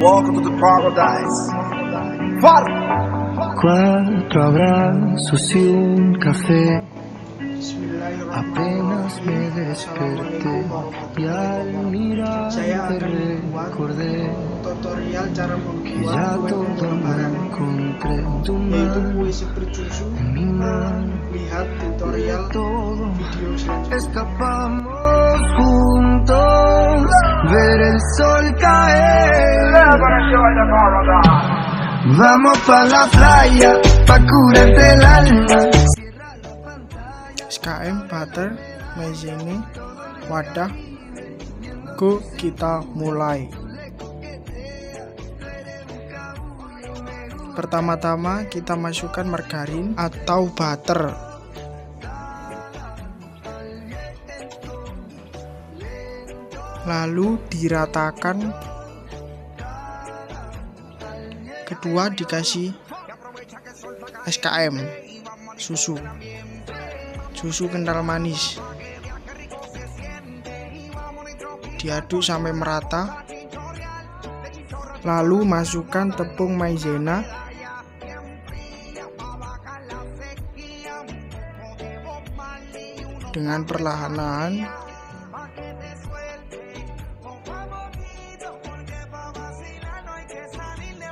Welcome to the paradise. 4 abrazos y un café. Apenas me desperté y al mirarte recordé tutorial cara que ya todo me encontré en tu mano, puisi bercucu. en mi mano. Lihat tutorial Todo video selanjutnya. escapamos juntos, ver el sol caer. Vamos pa' la playa, pa' curarte el alma. SKM Butter Maizene wadah. Go, kita mulai. Pertama-tama kita masukkan margarin atau butter. Lalu diratakan. Kedua dikasih SKM susu kental manis, diaduk sampai merata. Lalu masukkan tepung maizena, dengan perlahan-lahan.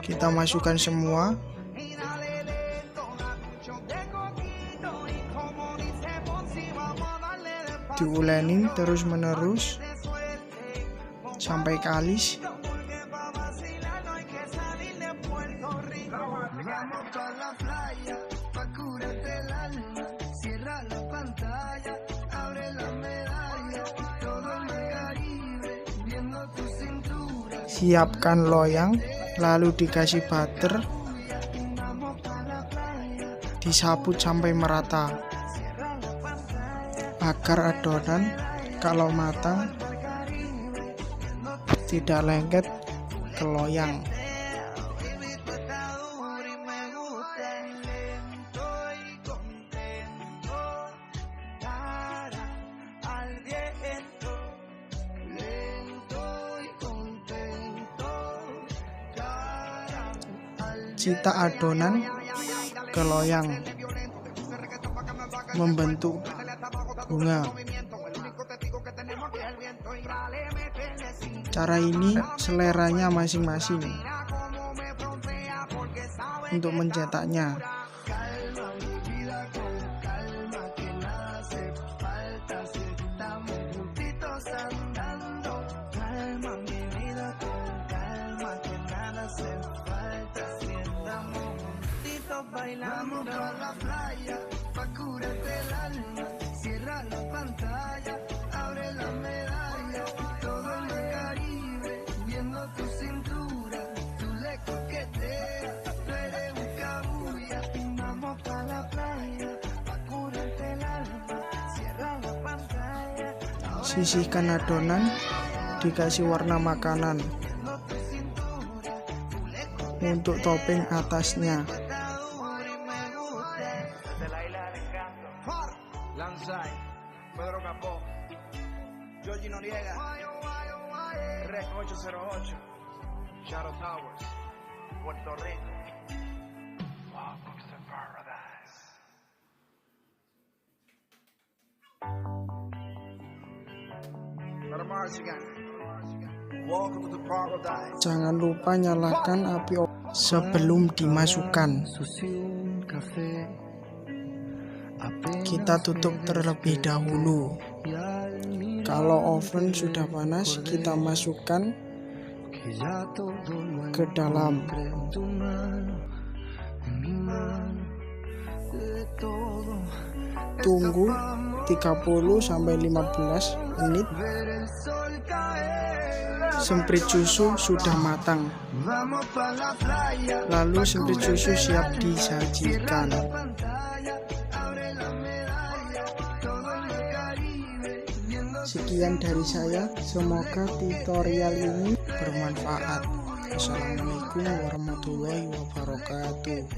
Kita masukkan semua. Diuleni terus menerus sampai kalis. Siapkan loyang, lalu dikasih butter, disabut sampai merata agar adonan kalau matang tidak lengket ke loyang. Cita adonan ke loyang membentuk bunga. Cara ini seleranya masing-masing untuk mencetaknya. Vamos a la playa, pa' curarte el alma. Cierra la pantalla, abre la medalla. Todo en el Caribe, viendo tu cintura. Tú le coqueteas, tú eres un cabuya. Vamos pa' la playa, pa' curarte el alma. Cierra la pantalla. Sisihkan adonan, dikasih warna makanan untuk topping atasnya. Lanzai, Pedro Capó, Georgie Noriega, Rec 808, Shadow Towers, Puerto Rico. Welcome to paradise. Welcome to paradise. Jangan lupa nyalakan api sebelum dimasukkan. Kita tutup terlebih dahulu. Kalau oven sudah panas, kita masukkan ke dalam. Tunggu 30-15 menit. Semprit susu sudah matang. Lalu semprit susu siap disajikan. Sekian dari saya, semoga tutorial ini bermanfaat. Assalamualaikum warahmatullahi wabarakatuh.